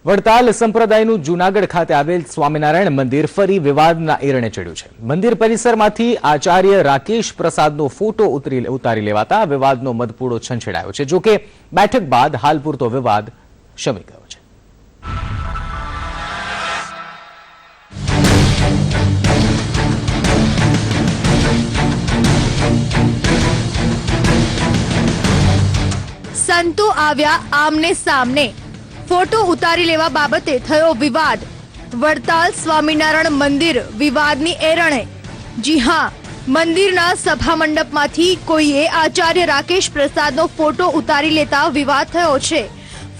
વડતાલ સંપ્રદાયનું જૂનાગઢ ખાતે આવેલ સ્વામિનારાયણ મંદિર ફરી વિવાદના એરણે ચડ્યું છે। મંદિર પરિસરમાંથી આચાર્ય રાકેશ પ્રસાદનો ફોટો ઉતારી લેવાતા વિવાદનો મધપૂડો છંછેડાયો છે। જો કે બેઠક બાદ હાલ પૂરતો વિવાદ શમી ગયો છે। સંતો આવ્યા આમને સામને, फोटो उतारी लेवा बाबते थयो विवाद। वड़ताल स्वामीनारायण मंदिर विवादनी एरणे। जी हाँ, मंदिरना सभा मंडपमांथी कोईए आचार्य राकेश प्रसादनो फोटो उतारी लेता विवाद थयो छे।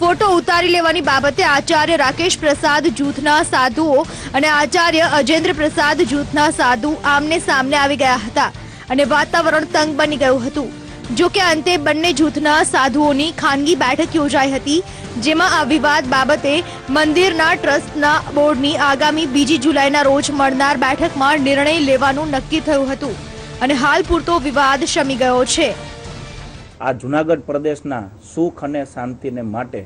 फोटो उतारी लेवानी बाबते आचार्य राकेश प्रसाद जूथना साधुओ अने आचार्य अजेंद्र प्रसाद जूथना साधु आमने सामने आवी गया हता अने वातावरण तंग बनी गयुं हतुं। जो के अंते बंने जूथना साधुओनी खानगी बैठक योजाई हती, जेमां आ विवाद बाबते मंदिरना ट्रस्टना बोर्डनी आगामी 2 जुलाईना रोज મળનાર બેઠકમાં નિર્ણય લેવાનું નક્કી થયું હતું અને હાલ પૂરતો વિવાદ શમી ગયો છે। આ જૂનાગઢ પ્રદેશના સુખ અને શાંતિને માટે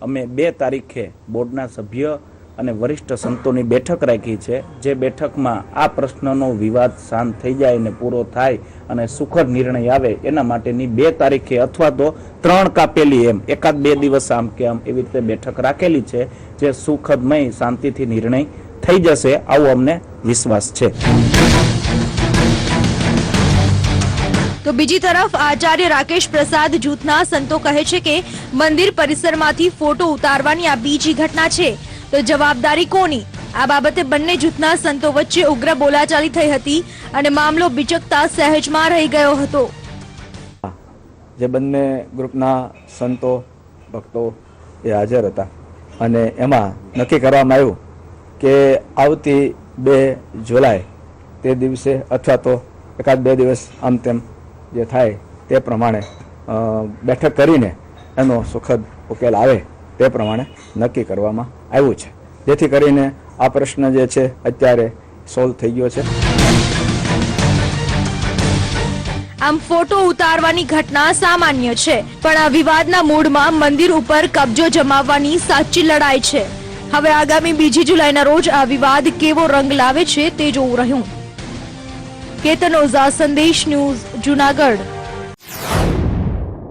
અમે 2 તારીખે બોર્ડના સભ્ય અને વરિષ્ઠ સંતોની બેઠક રાખી છે। જે બેઠકમાં આ પ્રશ્નનો વિવાદ શાંત થઈ જાય અને પૂરો થાય અને સુખદ નિર્ણય આવે એના માટેની 2 તારીખે અથવા તો 3 કાપેલી એમ એકાદ 2 દિવસ આમ કે આમ એવી રીતે બેઠક રાખેલી છે, જે સુખદમય શાંતિથી નિર્ણય થઈ જશે આવો અમને વિશ્વાસ છે। तो बीजी तरफ आचार्य राकेश प्रसाद जूथना संतो कहे छे के मंदिर परिसरमांथी फोटो उतारवानी आ बीजी घटना छे, तो जवाबदारी कोनी? आ बाबते बंने जूथना संतो वच्चे उग्र बोलाचाली थई हती अने मामलो बिचकता सहेजमां रही गयो हतो। जे बंने ग्रुपना संतो भक्तो ए हाजर हता अने एमां नक्की करवामां आव्युं के आवती 2 जुलाई ते दिवसे अथवा तो एकाद 2 दिवस आम तेम जे थाय ते प्रमाणे बैठक करीने एनो सुखद उकेल आवे ते प्रमाणे नक्की करवामां आव्युं छे, जेथी करीने आ प्रश्न जे छे अत्यारे सोल्व थई गयो छे। आम फोटो उतारवानी घटना सामान्य छे, पण आ विवादना मूळमां मंदिर उपर कब्जो जमाववानी साची लड़ाई छे। हवे आगामी 2 जुलाईना रोज आ विवाद केवो रंग लावे छे ते जोवुं रह्युं। केतन ओझा, संदेश न्यूज, जूनागढ़।